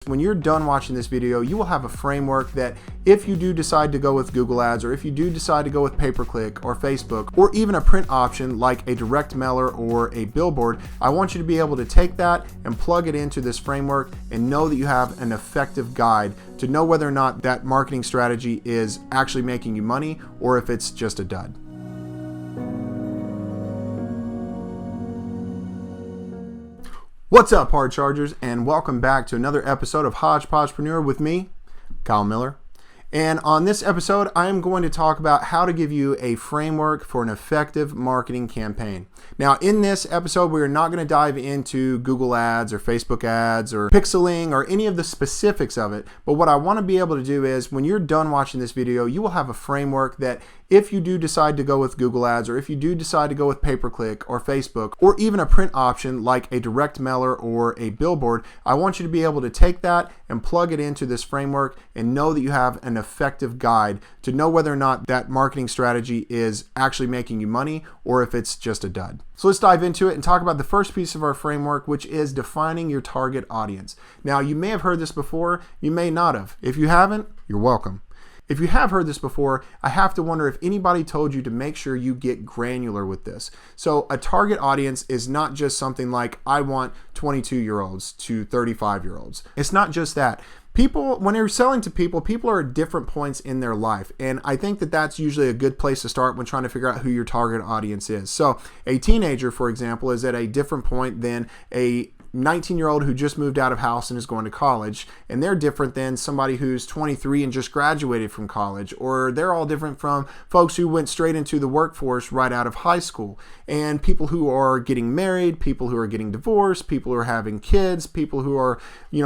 When you're done watching this video, you will have a framework that if you do decide to go with Google Ads, or if you do decide to go with pay-per-click or Facebook, or even a print option like a direct mailer or a billboard, I want you to be able to take that and plug it into this framework and know that you have an effective guide to know whether or not that marketing strategy is actually making you money or if it's just a dud. What's up, hard chargers, and welcome back to another episode of Hodgepodgepreneur with me, Kyle Miller. And on this episode, I am going to talk about how to give you a framework for an effective marketing campaign. Now, in this episode, we are not going to dive into Google Ads or Facebook Ads or pixeling or any of the specifics of it. But what I want to be able to do is when you're done watching this video, you will have a framework that if you do decide to go with Google Ads, or if you do decide to go with pay-per-click or Facebook, or even a print option like a direct mailer or a billboard, I want you to be able to take that and plug it into this framework and know that you have an effective guide to know whether or not that marketing strategy is actually making you money or if it's just a dud. So let's dive into it and talk about the first piece of our framework, which is defining your target audience. Now, you may have heard this before, you may not have. If you haven't, you're welcome. If you have heard this before, I have to wonder if anybody told you to make sure you get granular with this. So a target audience is not just something like, I want 22-year-olds to 35-year-olds. It's not just that. People, when you're selling to people, people are at different points in their life. And I think that that's usually a good place to start when trying to figure out who your target audience is. So a teenager, for example, is at a different point than a 19-year-old who just moved out of house and is going to college, and they're different than somebody who's 23 and just graduated from college, or they're all different from folks who went straight into the workforce right out of high school, and people who are getting married, people who are getting divorced, people who are having kids, people who are,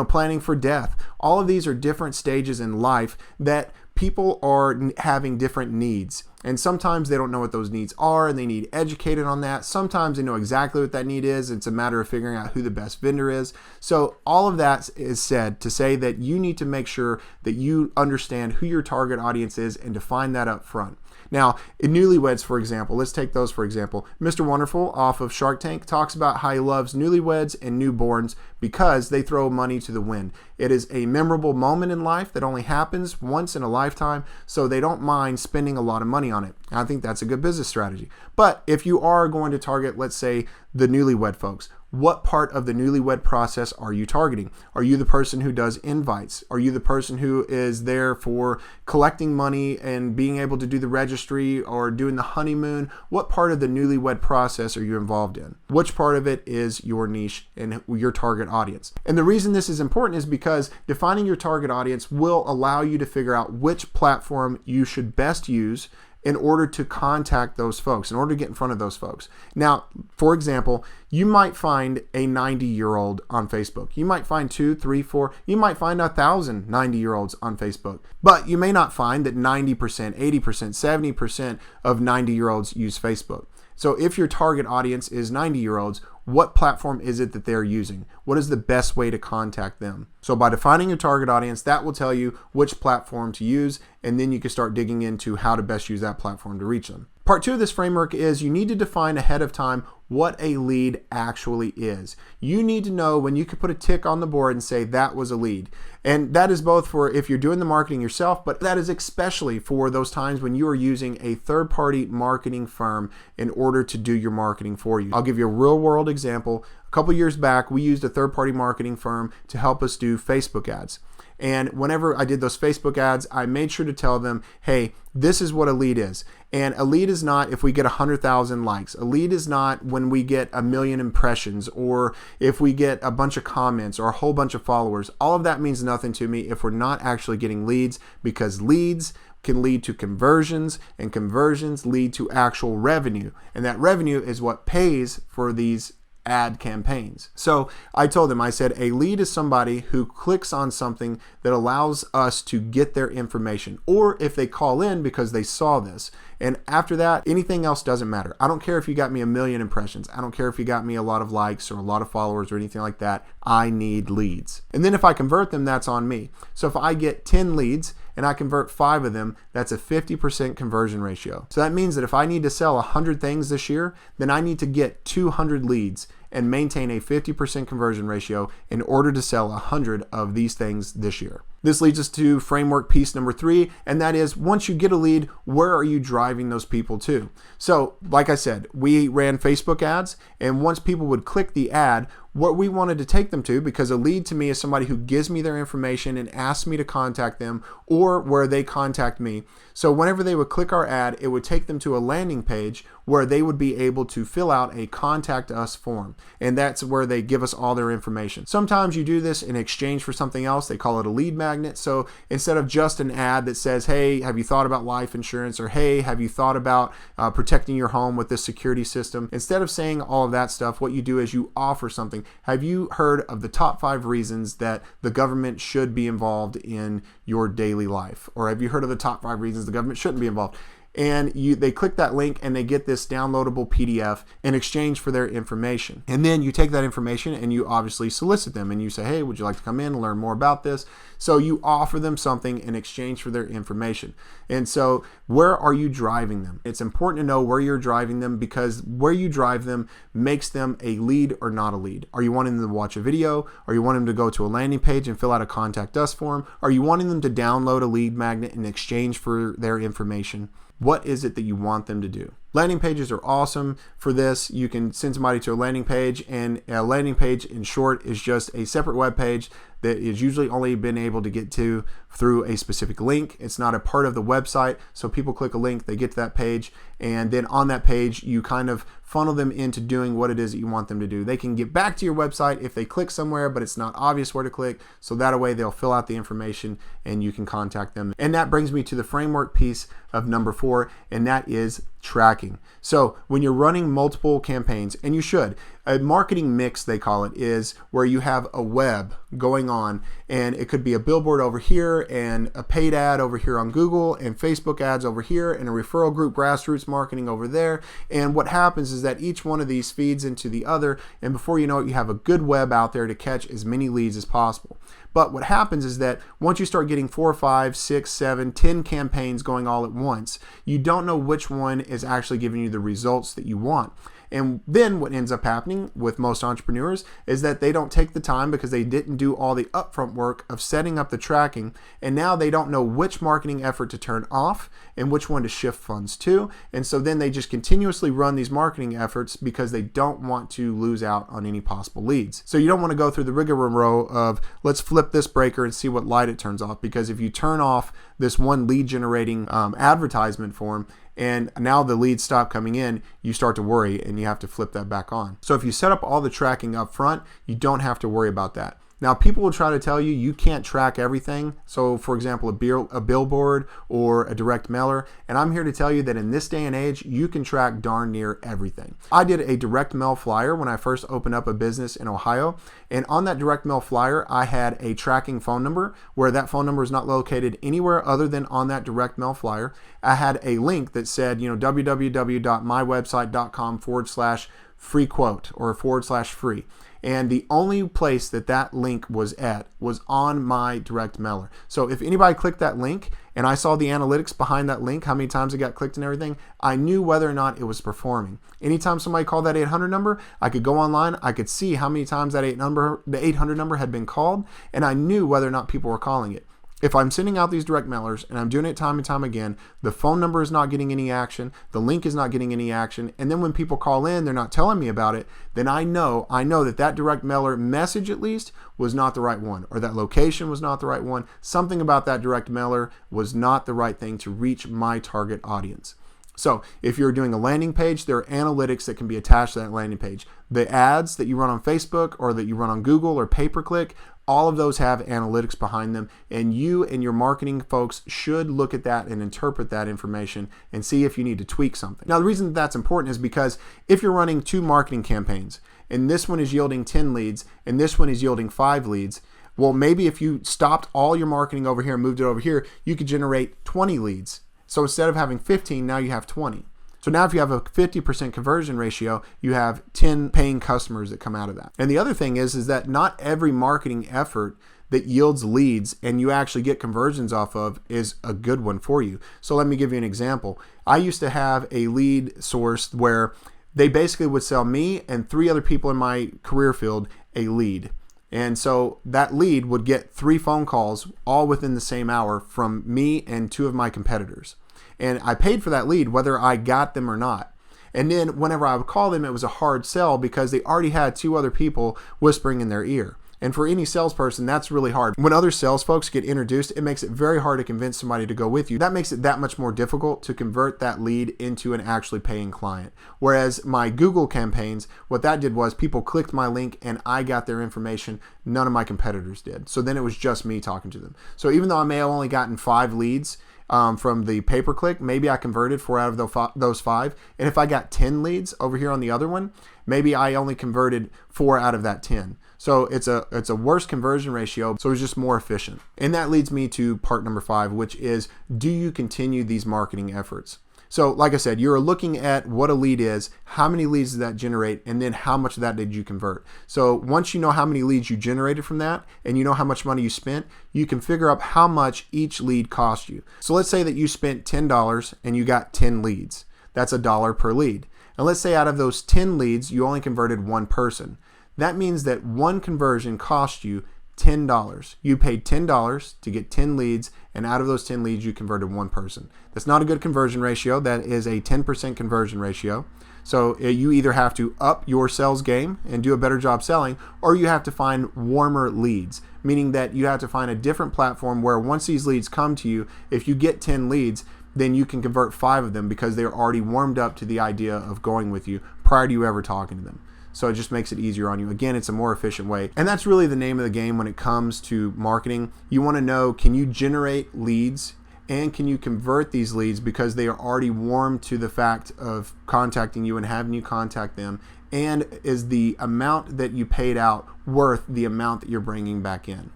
planning for death. All of these are different stages in life that people are having different needs. And sometimes they don't know what those needs are and they need educated on that. Sometimes they know exactly what that need is. It's a matter of figuring out who the best vendor is. So all of that is said to say that you need to make sure that you understand who your target audience is and define that up front. Now, in newlyweds, for example, let's take those for example. Mr. Wonderful off of Shark Tank talks about how he loves newlyweds and newborns because they throw money to the wind. It is a memorable moment in life that only happens once in a lifetime, so they don't mind spending a lot of money on it. I think that's a good business strategy. But if you are going to target, let's say, the newlywed folks, what part of the newlywed process are you targeting? Are you the person who does invites? Are you the person who is there for collecting money and being able to do the registry or doing the honeymoon? What part of the newlywed process are you involved in? Which part of it is your niche and your target audience? And the reason this is important is because defining your target audience will allow you to figure out which platform you should best use in order to contact those folks, in order to get in front of those folks. Now, for example, you might find a 90-year-old on Facebook. You might find 2, 3, 4, you might find 1,000 90-year-olds on Facebook. But you may not find that 90%, 80%, 70% of 90-year-olds use Facebook. So if your target audience is 90-year-olds, what platform is it that they're using? What is the best way to contact them? So by defining your target audience, that will tell you which platform to use, and then you can start digging into how to best use that platform to reach them. Part 2 of this framework is you need to define ahead of time what a lead actually is. You need to know when you can put a tick on the board and say that was a lead. And that is both for if you're doing the marketing yourself, but that is especially for those times when you are using a third-party marketing firm in order to do your marketing for you. I'll give you a real-world example. A couple years back, we used a third-party marketing firm to help us do Facebook ads. And whenever I did those Facebook ads, I made sure to tell them, hey, this is what a lead is. And a lead is not if we get 100,000 likes. A lead is not when we get 1 million impressions or if we get a bunch of comments or a whole bunch of followers. All of that means nothing to me if we're not actually getting leads, because leads can lead to conversions and conversions lead to actual revenue. And that revenue is what pays for these ad campaigns. So I told them, I said, a lead is somebody who clicks on something that allows us to get their information, or if they call in because they saw this. And after that, anything else doesn't matter. I don't care if you got me 1 million impressions. I don't care if you got me a lot of likes or a lot of followers or anything like that. I need leads. And then if I convert them, that's on me. So if I get 10 leads and I convert 5 of them, that's a 50% conversion ratio. So that means that if I need to sell 100 things this year, then I need to get 200 leads. and maintain a 50% conversion ratio in order to sell 100 of these things this year. This leads us to framework piece number 3, and that is, once you get a lead, where are you driving those people to? So, like I said, we ran Facebook ads, and once people would click the ad, what we wanted to take them to, because a lead to me is somebody who gives me their information and asks me to contact them, or where they contact me. So whenever they would click our ad, it would take them to a landing page where they would be able to fill out a contact us form. And that's where they give us all their information. Sometimes you do this in exchange for something else. They call it a lead magnet. So instead of just an ad that says, hey, have you thought about life insurance? Or hey, have you thought about protecting your home with this security system? Instead of saying all of that stuff, what you do is you offer something. Have you heard of the top 5 reasons that the government should be involved in your daily life? Or have you heard of the top 5 reasons the government shouldn't be involved? And they click that link and they get this downloadable PDF in exchange for their information. And then you take that information and you obviously solicit them and you say, hey, would you like to come in and learn more about this? So you offer them something in exchange for their information. And so where are you driving them? It's important to know where you're driving them, because where you drive them makes them a lead or not a lead. Are you wanting them to watch a video? Are you wanting them to go to a landing page and fill out a contact us form? Are you wanting them to download a lead magnet in exchange for their information? What is it that you want them to do? Landing pages are awesome for this. You can send somebody to a landing page, and a landing page in short is just a separate web page that is usually only been able to get to through a specific link. It's not a part of the website, so people click a link, they get to that page, and then on that page you kind of funnel them into doing what it is that you want them to do. They can get back to your website if they click somewhere, but it's not obvious where to click, so that way they'll fill out the information and you can contact them. And that brings me to the framework piece of number 4, and that is tracking. So when you're running multiple campaigns, and you should, a marketing mix, they call it, is where you have a web going on, and it could be a billboard over here and a paid ad over here on Google and Facebook ads over here and a referral group grassroots marketing over there. And what happens is that each one of these feeds into the other, and before you know it, you have a good web out there to catch as many leads as possible. But what happens is that once you start getting 4, 5, 6, 7, 10 campaigns going all at once, you don't know which one is actually giving you the results that you want. And then what ends up happening with most entrepreneurs is that they don't take the time because they didn't do all the upfront work of setting up the tracking, and now they don't know which marketing effort to turn off and which one to shift funds to. And so then they just continuously run these marketing efforts because they don't want to lose out on any possible leads. So you don't want to go through the rigmarole of let's flip this breaker and see what light it turns off, because if you turn off this one lead generating advertisement form and now the leads stop coming in, you start to worry and you have to flip that back on. So if you set up all the tracking up front, you don't have to worry about that. Now, people will try to tell you you can't track everything. So, for example, a billboard or a direct mailer. And I'm here to tell you that in this day and age, you can track darn near everything. I did a direct mail flyer when I first opened up a business in Ohio. And on that direct mail flyer, I had a tracking phone number where that phone number is not located anywhere other than on that direct mail flyer. I had a link that said, www.mywebsite.com/free quote or /free. And the only place that link was at was on my direct mailer. So if anybody clicked that link and I saw the analytics behind that link, how many times it got clicked and everything, I knew whether or not it was performing. Anytime somebody called that 800 number, I could go online, I could see how many times the 800 number had been called, and I knew whether or not people were calling it. If I'm sending out these direct mailers and I'm doing it time and time again, the phone number is not getting any action, the link is not getting any action, and then when people call in, they're not telling me about it, then I know that direct mailer message at least was not the right one, or that location was not the right one. Something about that direct mailer was not the right thing to reach my target audience. So if you're doing a landing page, there are analytics that can be attached to that landing page. The ads that you run on Facebook or that you run on Google or pay-per-click, all of those have analytics behind them, and you and your marketing folks should look at that and interpret that information and see if you need to tweak something. Now, the reason that's important is because if you're running 2 marketing campaigns and this one is yielding 10 leads and this one is yielding 5 leads, well, maybe if you stopped all your marketing over here and moved it over here, you could generate 20 leads. So instead of having 15, now you have 20. So now if you have a 50% conversion ratio, you have 10 paying customers that come out of that. And the other thing is that not every marketing effort that yields leads and you actually get conversions off of is a good one for you. So let me give you an example. I used to have a lead source where they basically would sell me and 3 other people in my career field a lead. And so that lead would get 3 phone calls all within the same hour from me and 2 of my competitors. And I paid for that lead whether I got them or not. And then whenever I would call them, it was a hard sell because they already had 2 other people whispering in their ear. And for any salesperson, that's really hard. When other sales folks get introduced, it makes it very hard to convince somebody to go with you. That makes it that much more difficult to convert that lead into an actually paying client. Whereas my Google campaigns, what that did was people clicked my link and I got their information. None of my competitors did. So then it was just me talking to them. So even though I may have only gotten 5 leads from the pay-per-click, maybe I converted 4 out of those 5. And if I got 10 leads over here on the other one, maybe I only converted 4 out of that 10. So it's a worse conversion ratio, so it's just more efficient. And that leads me to part number 5, which is, do you continue these marketing efforts? So like I said, you're looking at what a lead is, how many leads did that generate, and then how much of that did you convert. So once you know how many leads you generated from that, and you know how much money you spent, you can figure out how much each lead cost you. So let's say that you spent $10 and you got 10 leads. That's $1 per lead. And let's say out of those 10 leads, you only converted 1 person. That means that 1 conversion cost you $10. You paid $10 to get 10 leads, and out of those 10 leads, you converted 1 person. That's not a good conversion ratio. That is a 10% conversion ratio. So you either have to up your sales game and do a better job selling, or you have to find warmer leads, meaning that you have to find a different platform where once these leads come to you, if you get 10 leads, then you can convert 5 of them because they're already warmed up to the idea of going with you prior to you ever talking to them. So it just makes it easier on you. Again, it's a more efficient way. And that's really the name of the game when it comes to marketing. You want to know, can you generate leads and can you convert these leads because they are already warm to the fact of contacting you and having you contact them? And is the amount that you paid out worth the amount that you're bringing back in?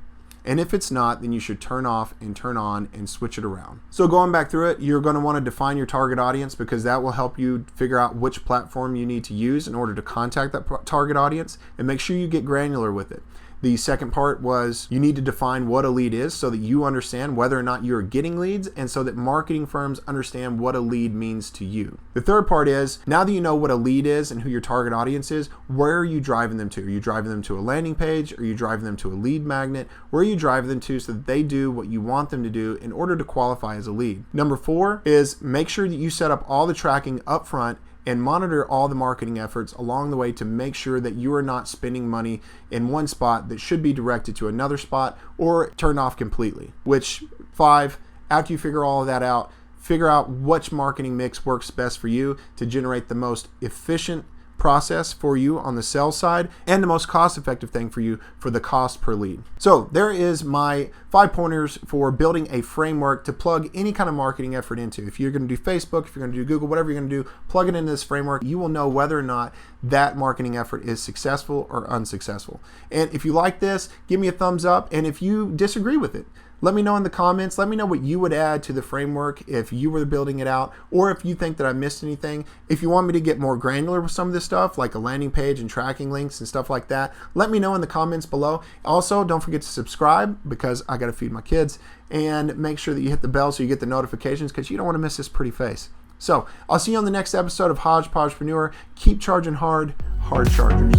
And if it's not, then you should turn off and turn on and switch it around. So going back through it, you're going to want to define your target audience because that will help you figure out which platform you need to use in order to contact that target audience, and make sure you get granular with it. The second part was you need to define what a lead is so that you understand whether or not you're getting leads and so that marketing firms understand what a lead means to you. The third part is, now that you know what a lead is and who your target audience is, where are you driving them to? Are you driving them to a landing page? Are you driving them to a lead magnet? Where are you driving them to so that they do what you want them to do in order to qualify as a lead? Number 4 is make sure that you set up all the tracking up front and monitor all the marketing efforts along the way to make sure that you are not spending money in one spot that should be directed to another spot or turned off completely. Which 5, after you figure all of that out, figure out which marketing mix works best for you to generate the most efficient process for you on the sales side and the most cost-effective thing for you for the cost per lead. So there is my 5 pointers for building a framework to plug any kind of marketing effort into. If you're going to do Facebook, if you're going to do Google, whatever you're going to do, plug it into this framework. You will know whether or not that marketing effort is successful or unsuccessful. And if you like this, give me a thumbs up. And if you disagree with it, let me know in the comments. Let me know what you would add to the framework if you were building it out, or if you think that I missed anything. If you want me to get more granular with some of this stuff, like a landing page and tracking links and stuff like that, let me know in the comments below. Also, don't forget to subscribe because I got to feed my kids, and make sure that you hit the bell so you get the notifications because you don't want to miss this pretty face. So I'll see you on the next episode of Hodgepodgepreneur. Keep charging hard, hard chargers.